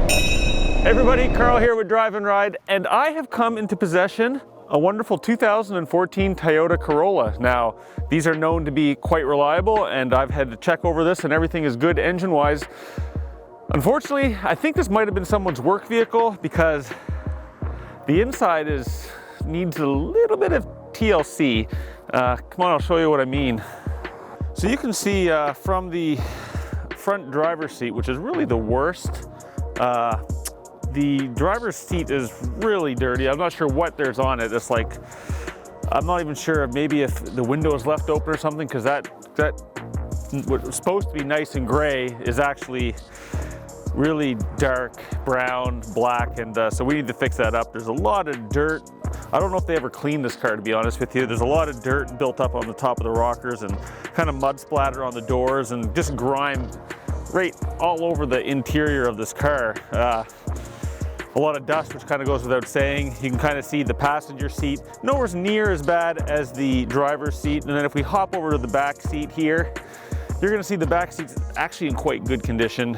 Hey everybody, Carl here with Drive and Ride, and I have come into possession a wonderful 2014 Toyota Corolla. Now, these are known to be quite reliable, and I've had to check over this and everything is good engine-wise. Unfortunately, I think this might have been someone's work vehicle because the inside needs a little bit of TLC. Come on, I'll show you what I mean. So you can see from the front driver's seat, which is really the worst, the driver's seat is really dirty. I'm not sure what there's on it. It's like, I'm not even sure maybe if the window is left open or something, because that what was supposed to be nice and gray is actually really dark brown, black, and so we need to fix that up. There's a lot of dirt. I don't know if they ever cleaned this car, to be honest with you. There's a lot of dirt built up on the top of the rockers and kind of mud splatter on the doors and just grime right all over the interior of this car. A lot of dust, which kind of goes without saying. You can kind of see the passenger seat nowhere near as bad as the driver's seat. And then if we hop over to the back seat here, you're gonna see the back seat's actually in quite good condition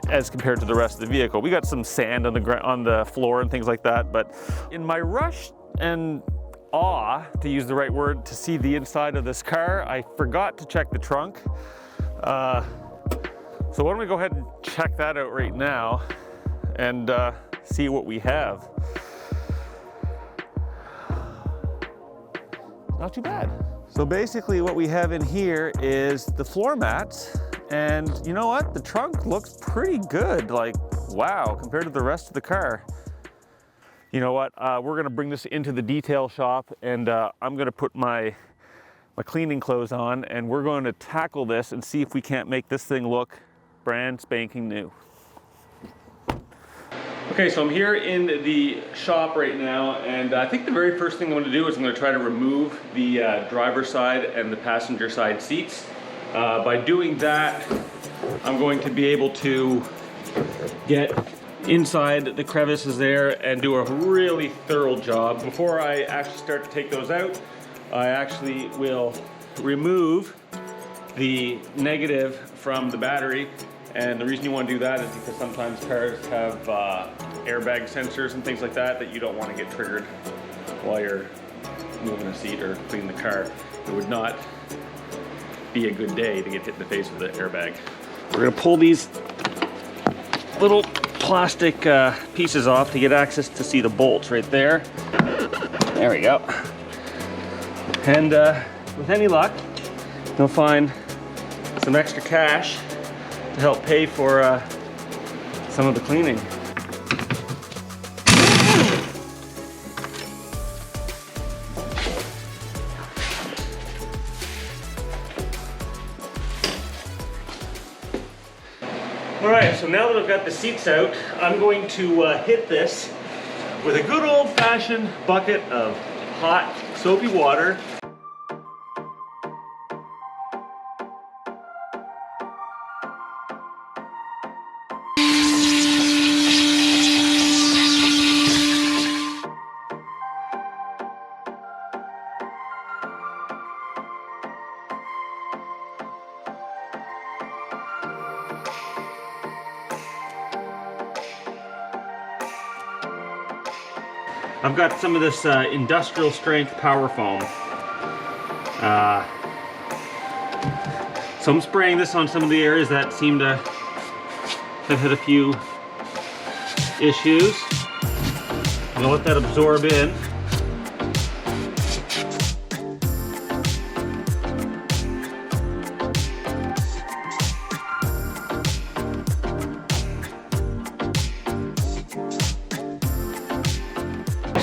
as compared to the rest of the vehicle. We got some sand on the floor and things like that, but in my rush and awe, to use the right word, to see the inside of this car, I forgot to check the trunk. So why don't we go ahead and check that out right now and see what we have. Not too bad. So basically what we have in here is the floor mats, and you know what? The trunk looks pretty good. Like, wow, compared to the rest of the car. You know what? We're gonna bring this into the detail shop, and I'm gonna put my cleaning clothes on, and we're going to tackle this and see if we can't make this thing look brand spanking new. Okay, so I'm here in the shop right now, and I think the very first thing I'm going to do is I'm going to try to remove the driver's side and the passenger side seats. By doing that, I'm going to be able to get inside the crevices there and do a really thorough job. Before I actually start to take those out, I actually will remove the negative from the battery. And the reason you want to do that is because sometimes cars have airbag sensors and things like that you don't want to get triggered while you're moving a seat or cleaning the car. It would not be a good day to get hit in the face with an airbag. We're going to pull these little plastic pieces off to get access to see the bolts right there. There we go. And with any luck, you'll find some extra cash to help pay for some of the cleaning. All right, so now that I've got the seats out, I'm going to hit this with a good old-fashioned bucket of hot, soapy water. I've got some of this industrial strength power foam. So I'm spraying this on some of the areas that seem to have had a few issues. I'm gonna let that absorb in.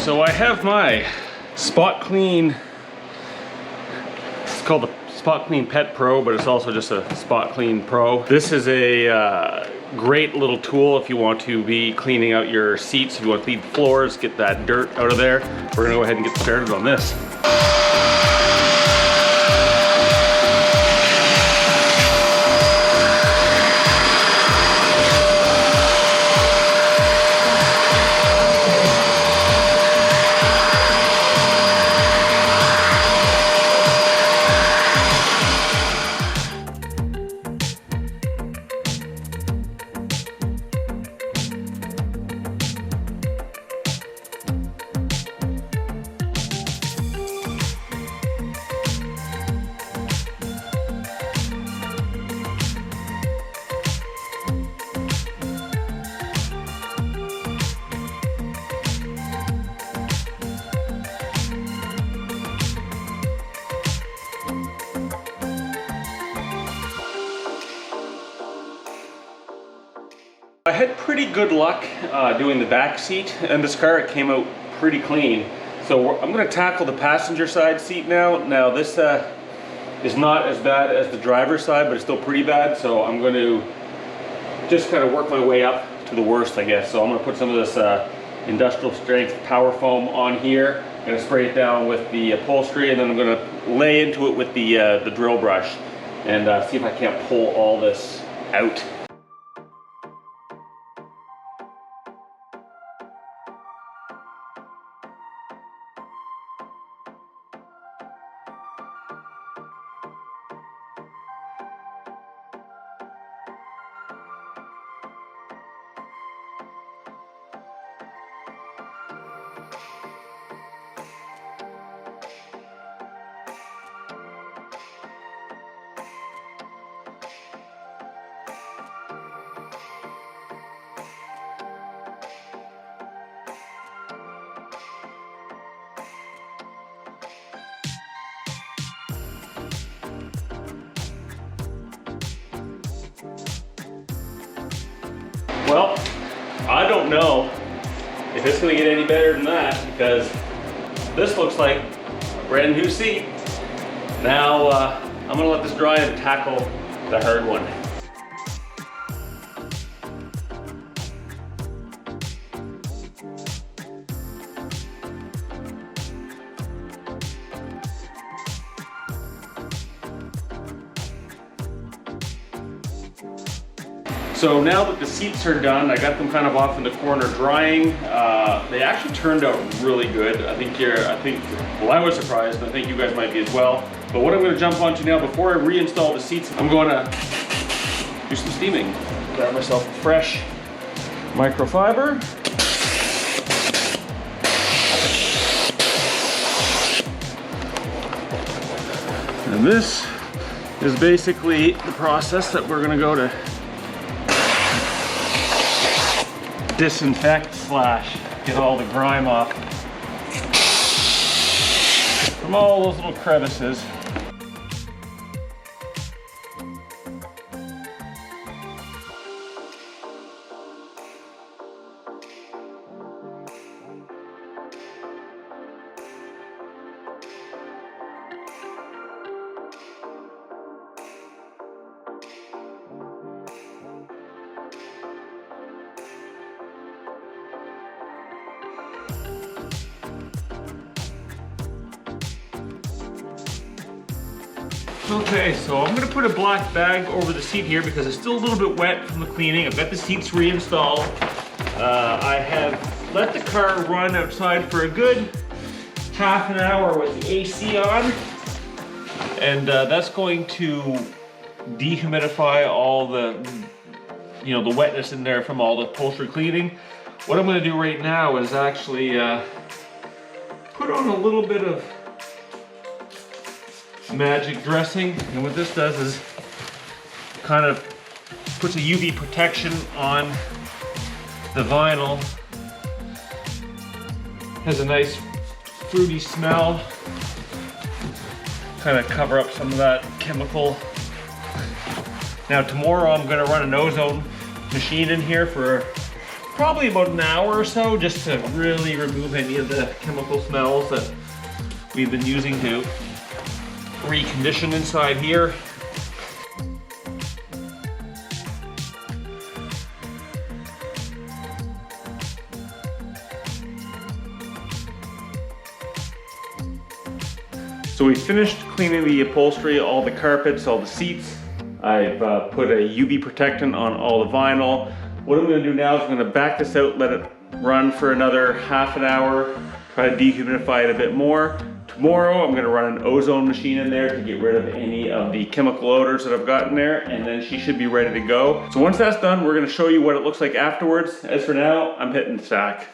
So I have my Spot Clean, it's called the Spot Clean Pet Pro, but it's also just a Spot Clean Pro. This is a great little tool if you want to be cleaning out your seats, if you want to clean floors, get that dirt out of there. We're gonna go ahead and get started on this. I had pretty good luck doing the back seat, and this car, it came out pretty clean. So I'm going to tackle the passenger side seat now. Now this is not as bad as the driver's side, but it's still pretty bad. So I'm going to just kind of work my way up to the worst, I guess. So I'm going to put some of this industrial strength power foam on here. I'm going to spray it down with the upholstery, and then I'm going to lay into it with the drill brush and see if I can't pull all this out. Well, I don't know if it's going to get any better than that, because this looks like a brand new seat. Now I'm going to let this dry and tackle the hard one. So now that the seats are done, I got them kind of off in the corner drying. They actually turned out really good. Well, I was surprised, and I think you guys might be as well. But what I'm going to jump onto now, before I reinstall the seats, I'm going to do some steaming. Grab myself a fresh microfiber. And this is basically the process that we're going to go to disinfect / get all the grime off from all those little crevices. Okay, so I'm gonna put a black bag over the seat here because it's still a little bit wet from the cleaning. I've got the seats reinstalled. I have let the car run outside for a good half an hour with the AC on. And that's going to dehumidify all the, the wetness in there from all the upholstery cleaning. What I'm gonna do right now is actually put on a little bit of magic dressing, and what this does is kind of puts a UV protection on the vinyl. Has a nice fruity smell, kind of cover up some of that chemical. Now tomorrow I'm going to run an ozone machine in here for probably about an hour or so, just to really remove any of the chemical smells that we've been using to recondition inside here. So we finished cleaning the upholstery, all the carpets, all the seats. I've put a UV protectant on all the vinyl. What I'm going to do now is I'm going to back this out, let it run for another half an hour, try to dehumidify it a bit more. Tomorrow I'm going to run an ozone machine in there to get rid of any of the chemical odors that I've got in there, and then she should be ready to go. So once that's done, we're going to show you what it looks like afterwards. As for now, I'm hitting the stack.